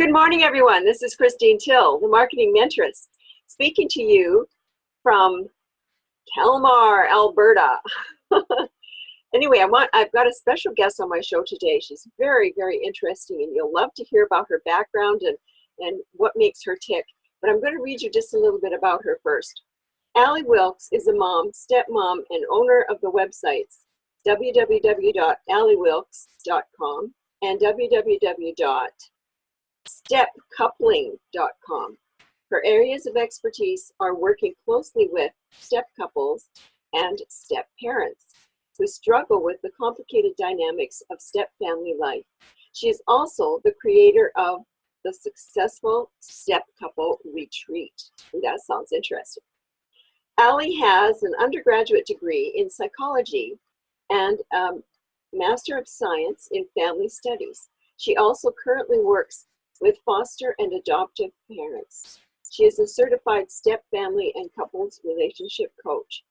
Good morning, everyone. This is Christine Till, the marketing mentoress, speaking to you from Kalmar, Alberta. Anyway, I've got a special guest on my show today. She's very, very interesting, and you'll love to hear about her background and what makes her tick. But I'm going to read you just a little bit about her first. Ali Wilks is a mom, stepmom, and owner of the websites www.aliwilks.com and www.stepcoupling.com. Her areas of expertise are working closely with step couples and step parents who struggle with the complicated dynamics of step family life. She is also the creator of the successful Step Couple Retreat. And that sounds interesting. Ali has an undergraduate degree in psychology and a Master of Science in Family Studies. She also currently works with foster and adoptive parents. She is a certified step family and couples relationship coach.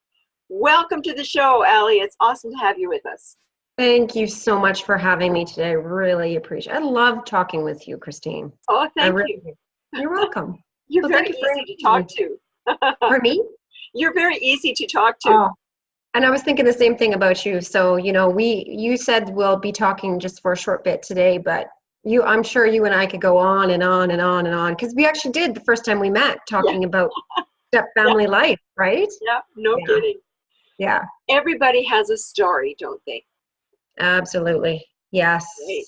Welcome to the show, Ali. It's awesome to have you with us. Thank you so much for having me today. Really appreciate it. I love talking with you, Christine. Oh, thank you. You're welcome. You're very easy to talk to. For me? You're very easy to talk to. Oh, and I was thinking the same thing about you. So, you said we'll be talking just for a short bit today, but I'm sure you and I could go on and on and on and on, because we actually did the first time we met talking about step family life, right? Yeah, no kidding. Yeah. Everybody has a story, don't they? Absolutely. Yes. Great.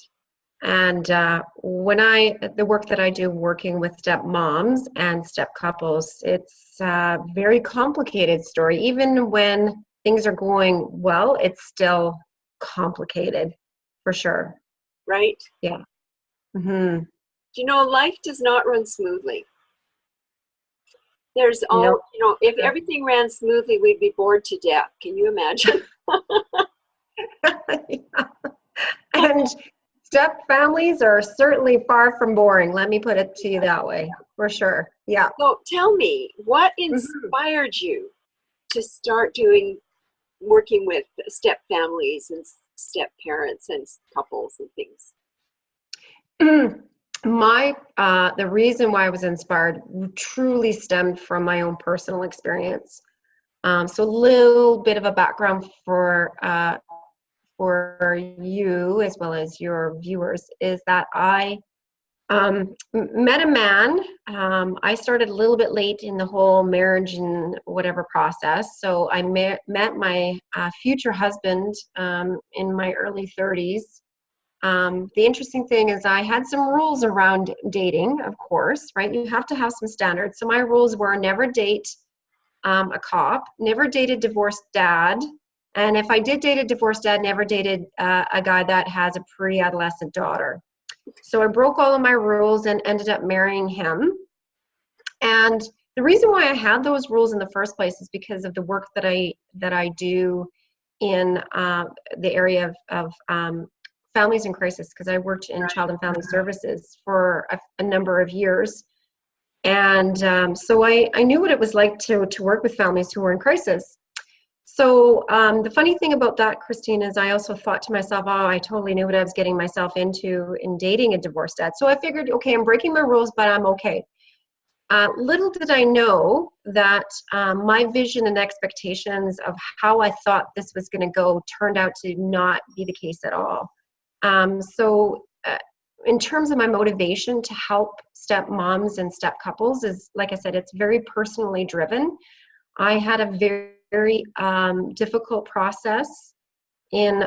And the work that I do working with step moms and step couples, it's a very complicated story. Even when things are going well, it's still complicated for sure. Right? Yeah. Mm-hmm. Life does not run smoothly. There's all, if everything ran smoothly, we'd be bored to death. Can you imagine? Yeah. And step families are certainly far from boring. Let me put it to you that way, for sure. Yeah. So tell me, what inspired you to start working with step families and step parents and couples and things? The reason why I was inspired truly stemmed from my own personal experience. So a little bit of a background for you as well as your viewers is that I met a man. I started a little bit late in the whole marriage and whatever process. So I met my future husband in my early 30s. The interesting thing is I had some rules around dating, of course, right? You have to have some standards. So my rules were never date a cop, never date a divorced dad, and if I did date a divorced dad, never dated a guy that has a pre-adolescent daughter. So I broke all of my rules and ended up marrying him. And the reason why I had those rules in the first place is because of the work that I do in the area of families in crisis, because I worked in child and family services for a number of years. And so I knew what it was like to work with families who were in crisis. So the funny thing about that, Christine, is I also thought to myself, I totally knew what I was getting myself into in dating a divorced dad. So I figured, okay, I'm breaking my rules, but I'm okay. Little did I know that my vision and expectations of how I thought this was going to go turned out to not be the case at all. So in terms of my motivation to help step moms and step couples is, like I said, it's very personally driven. I had a very difficult process in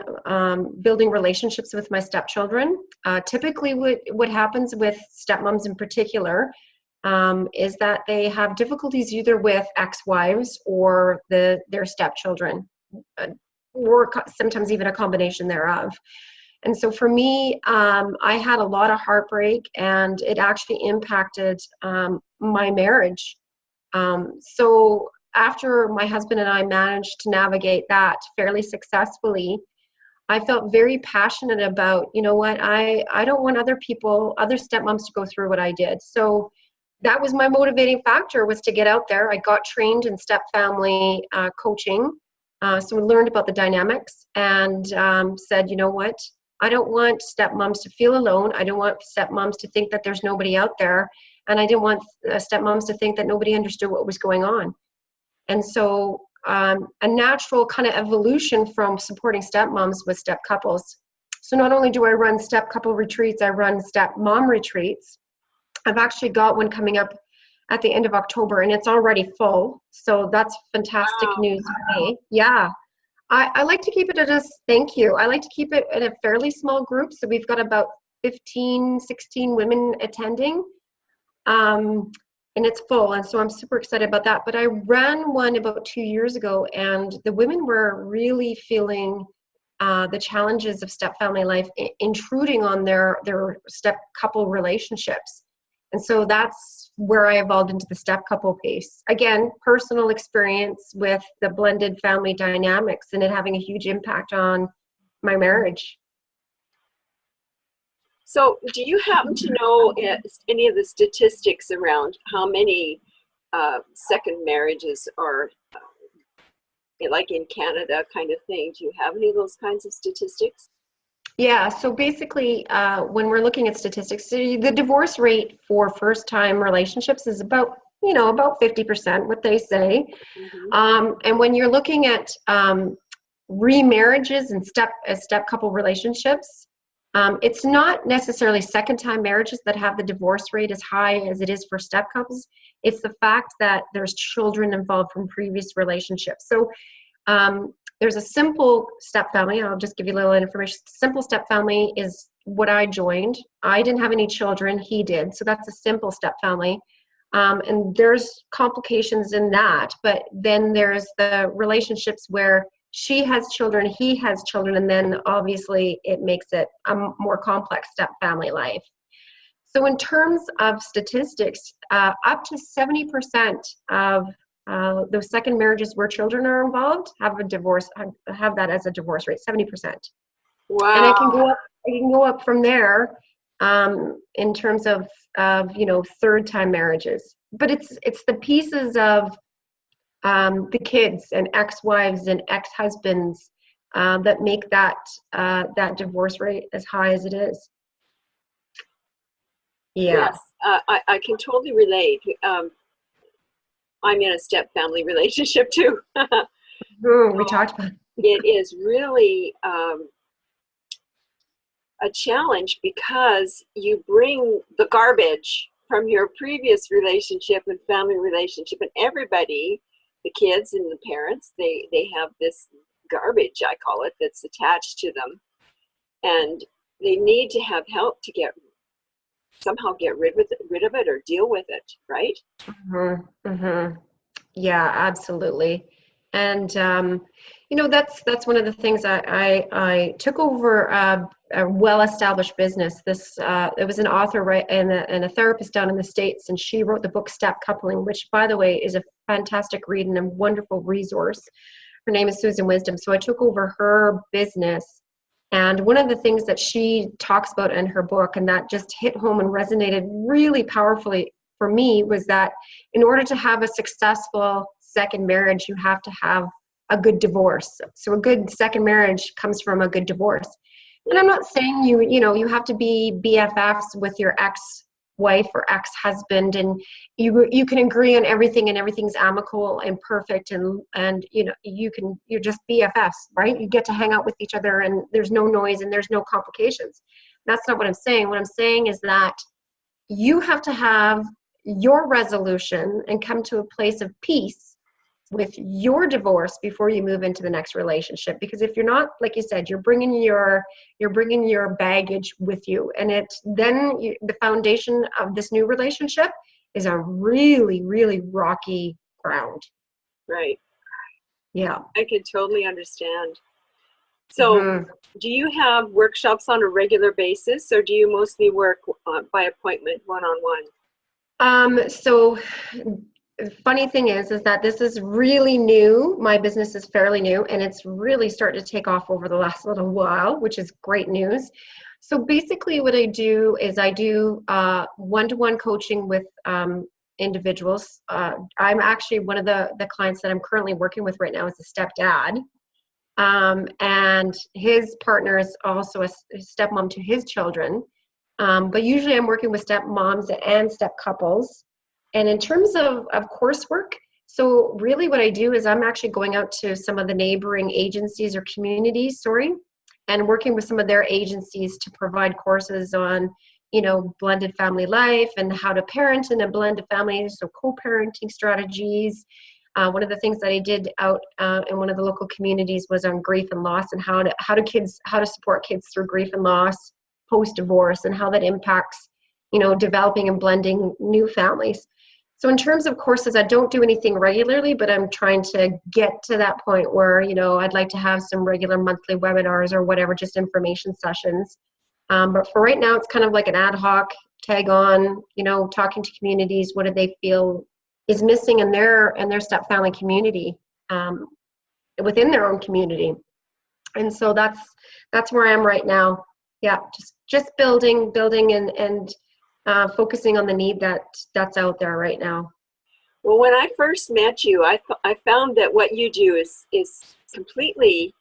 building relationships with my stepchildren. Typically what happens with stepmoms in particular is that they have difficulties either with ex-wives or their stepchildren, or sometimes even a combination thereof. And so for me, I had a lot of heartbreak, and it actually impacted my marriage. So after my husband and I managed to navigate that fairly successfully, I felt very passionate about, I don't want other stepmoms to go through what I did. So that was my motivating factor, was to get out there. I got trained in step family coaching. So we learned about the dynamics and said, I don't want stepmoms to feel alone. I don't want stepmoms to think that there's nobody out there. And I didn't want stepmoms to think that nobody understood what was going on. And so a natural kind of evolution from supporting stepmoms was step couples. So not only do I run step couple retreats, I run step mom retreats. I've actually got one coming up at the end of October, and it's already full. So that's fantastic news for me. Yeah. I like to keep it at a, thank you. I like to keep it at a fairly small group. So we've got about 15, 16 women attending. And it's full, and so I'm super excited about that. But I ran one about 2 years ago, and the women were really feeling the challenges of step family life intruding on their step couple relationships. And so that's where I evolved into the step couple piece. Again, personal experience with the blended family dynamics and it having a huge impact on my marriage. So do you happen to know any of the statistics around how many second marriages are like in Canada kind of thing? Do you have any of those kinds of statistics? Yeah, so basically when we're looking at statistics, the divorce rate for first-time relationships is about 50%, what they say. Mm-hmm. And when you're looking at remarriages and step couple relationships, it's not necessarily second-time marriages that have the divorce rate as high as it is for step couples. It's the fact that there's children involved from previous relationships. So there's a simple step family. I'll just give you a little information. Simple step family is what I joined. I didn't have any children. He did. So that's a simple step family. And there's complications in that. But then there's the relationships where she has children, he has children, and then obviously it makes it a more complex step family life. So in terms of statistics, up to 70% of those second marriages where children are involved have that as a divorce rate, 70%. Wow. And I can go up from there in terms of third time marriages. But it's the pieces of the kids and ex-wives and ex-husbands that make that divorce rate as high as it is. Yeah. Yes, I can totally relate. I'm in a step family relationship too. We talked about it. It is really a challenge because you bring the garbage from your previous relationship and family relationship, and everybody, the kids and the parents, they have this garbage, I call it, that's attached to them, and they need to have help to somehow get rid of it or deal with it, right? Mm-hmm. Mm-hmm. Yeah, absolutely. And that's one of the things I took over a well-established business. It was an author, right, and a therapist down in the States, and she wrote the book StepCoupling, which, by the way, is a fantastic read and a wonderful resource. Her name is Susan Wisdom. So I took over her business, and one of the things that she talks about in her book, and that just hit home and resonated really powerfully for me, was that in order to have a successful second marriage, you have to have a good divorce. So a good second marriage comes from a good divorce. And I'm not saying you have to be BFFs with your ex-wife or ex-husband, and you can agree on everything and everything's amicable and perfect, and you're just BFFs, right? You get to hang out with each other and there's no noise and there's no complications. That's not what I'm saying. What I'm saying is that you have to have your resolution and come to a place of peace with your divorce before you move into the next relationship. Because if you're not, like you said, you're bringing your baggage with you, and the foundation of this new relationship is a really, really rocky ground. Right. Yeah. I can totally understand. So do you have workshops on a regular basis, or do you mostly work by appointment, one-on-one? So funny thing is that this is really new. My business is fairly new, and it's really started to take off over the last little while, which is great news. So basically what I do is I do one-to-one coaching with individuals. I'm actually one of the clients that I'm currently working with right now is a stepdad. and his partner is also a stepmom to his children. But usually I'm working with stepmoms and step couples. And in terms of coursework, so really what I do is I'm actually going out to some of the neighboring agencies or communities, and working with some of their agencies to provide courses on, blended family life and how to parent in a blended family, so co-parenting strategies. One of the things that I did out in one of the local communities was on grief and loss, and how to support kids through grief and loss post-divorce, and how that impacts, developing and blending new families. So in terms of courses, I don't do anything regularly, but I'm trying to get to that point where, I'd like to have some regular monthly webinars or whatever, just information sessions. But for right now, it's kind of like an ad hoc tag on, talking to communities. What do they feel is missing in their step family community, within their own community? And so that's where I am right now. Yeah, just building and focusing on the need that's out there right now. Well, when I first met you, I found that what you do is completely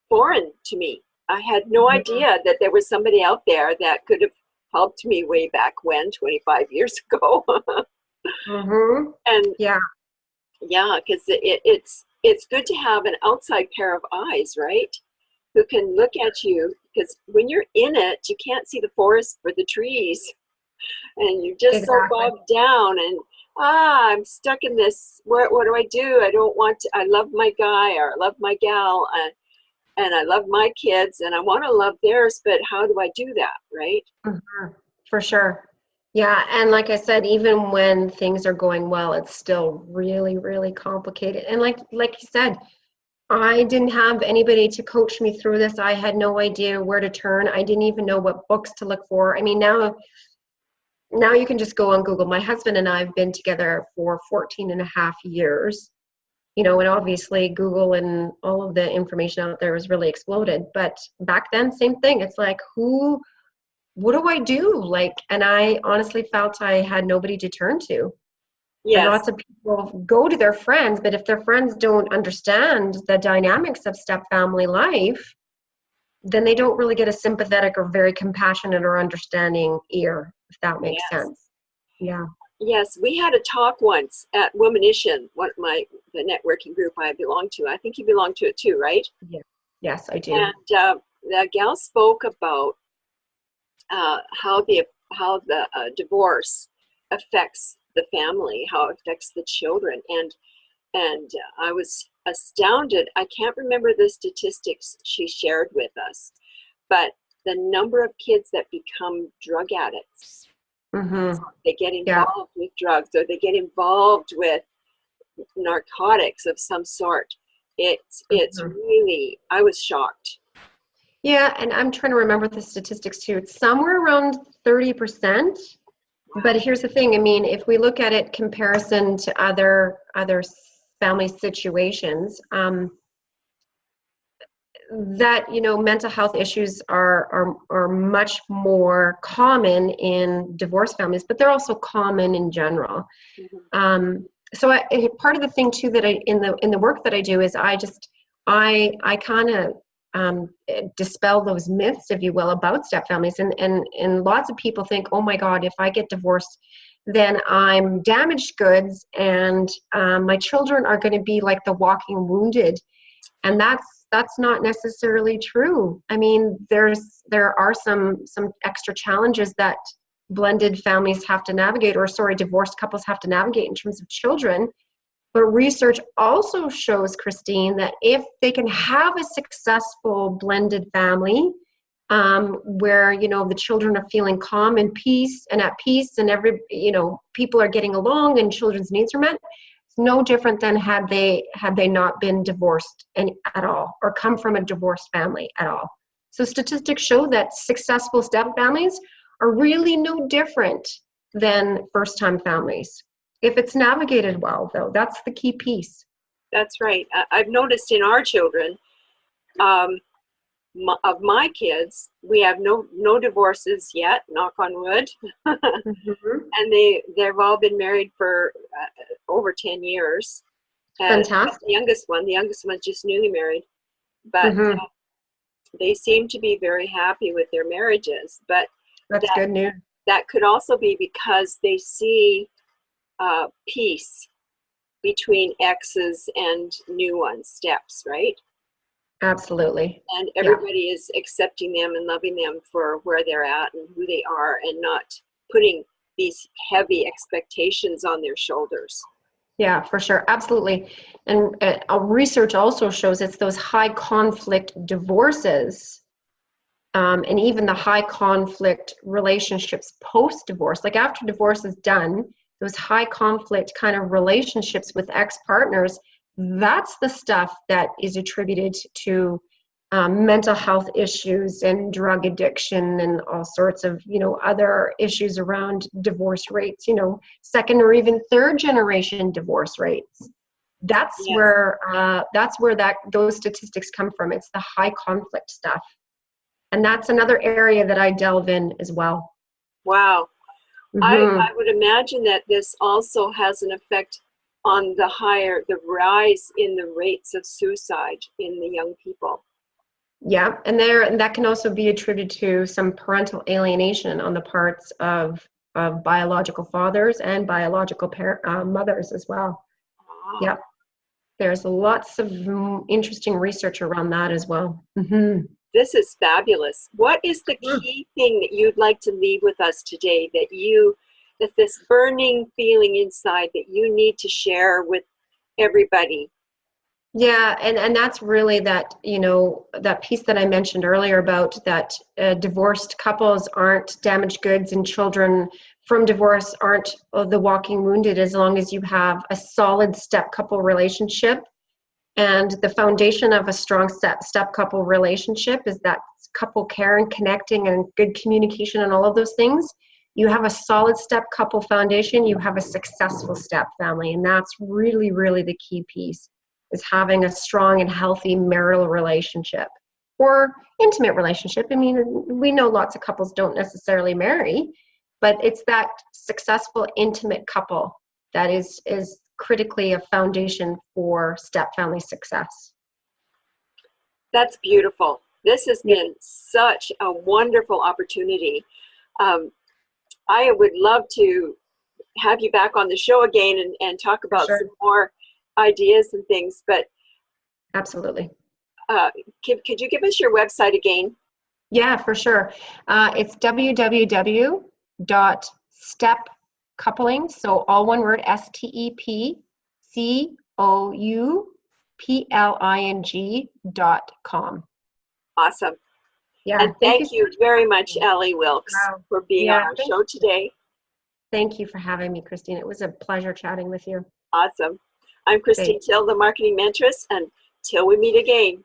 foreign to me. I had no idea that there was somebody out there that could have helped me way back when, 25 years ago. And yeah, because it's good to have an outside pair of eyes, right? Who can look at you, because when you're in it, you can't see the forest for the trees, and you're just so bogged down, and I'm stuck in this. What do I do? I don't want to. I love my guy, or I love my gal, and I love my kids, and I want to love theirs, but how do I do that, right? For sure. Yeah, and like I said, even when things are going well, it's still really, really complicated. And like you said, I didn't have anybody to coach me through this. I had no idea where to turn. I didn't even know what books to look for. I mean, now you can just go on Google. My husband and I have been together for 14 and a half years, and obviously Google and all of the information out there has really exploded. But back then, same thing. It's like, what do I do? And I honestly felt I had nobody to turn to. Yes. And lots of people go to their friends, but if their friends don't understand the dynamics of step family life, then they don't really get a sympathetic or very compassionate or understanding ear, if that makes sense. Yeah. Yes, we had a talk once at Womanition, the networking group I belong to. I think you belong to it too, right? Yeah. Yes, I do. And the gal spoke about how the divorce affects the family, how it affects the children, and I was astounded. I can't remember the statistics she shared with us, but the number of kids that become drug addicts, they get involved with drugs, or they get involved with narcotics of some sort. It's really, I was shocked. Yeah, and I'm trying to remember the statistics too. It's somewhere around 30%. But here's the thing. I mean, if we look at it comparison to other family situations, that mental health issues are much more common in divorced families, but they're also common in general. So part of the thing too that in the work that I do is I kind of dispel those myths, if you will, about step families. And lots of people think, oh my God, if I get divorced, then I'm damaged goods, and my children are going to be like the walking wounded. And that's not necessarily true. I mean, there are some extra challenges that blended families have to navigate, divorced couples have to navigate in terms of children. But research also shows, Christine, that if they can have a successful blended family, where the children are feeling calm and at peace, and people are getting along and children's needs are met, it's no different than had they not been divorced at all, or come from a divorced family at all. So statistics show that successful step families are really no different than first-time families. If it's navigated well, though, that's the key piece. That's right. I've noticed in our children, of my kids, we have no divorces yet, knock on wood. And they've all been married for over 10 years. Fantastic. The youngest one's just newly married. but Mm-hmm. they seem to be very happy with their marriages. But That's that good news. that could also be because they see peace between exes and new ones, steps, right? Absolutely. And Yeah. everybody is accepting them and loving them for where they're at and who they are, and not putting these heavy expectations on their shoulders. Yeah, for sure. Absolutely. And research also shows it's those high conflict divorces, and even the high conflict relationships post divorce, like after divorce is done, those high conflict kind of relationships with ex partners, that's the stuff that is attributed to mental health issues and drug addiction and all sorts of, other issues around divorce rates, second or even third generation divorce rates. That's Yes. where those statistics come from. It's the high conflict stuff. And that's another area that I delve in as well. Wow. Mm-hmm. I would imagine that this also has an effect on the rise in the rates of suicide in the young people. Yeah, and that can also be attributed to some parental alienation on the parts of biological fathers and biological mothers as well. Wow. Yep, there's lots of interesting research around that as well. Mm-hmm. This is fabulous. What is the key thing that you'd like to leave with us today, that this burning feeling inside that you need to share with everybody? Yeah, and that's really that, that piece that I mentioned earlier about that divorced couples aren't damaged goods and children from divorce aren't the walking wounded, as long as you have a solid step couple relationship. And the foundation of a strong step couple relationship is that couple care and connecting and good communication and all of those things. You have a solid step couple foundation, you have a successful step family. And that's really, really the key piece, is having a strong and healthy marital relationship or intimate relationship. I mean, we know lots of couples don't necessarily marry, but it's that successful, intimate couple that is critically a foundation for step family success. That's beautiful. This has been such a wonderful opportunity. I would love to have you back on the show again and talk about some more ideas and things, but absolutely. Could you give us your website again? Yeah, for sure. It's www.stepcoupling, so all one word, stepcoupling.com. Awesome. Yeah, and thank you very much, Ali Wilks, for being on our show today. Thank you for having me, Christine. It was a pleasure chatting with you. Awesome. I'm Christine Till, the Marketing Mentress, and till we meet again.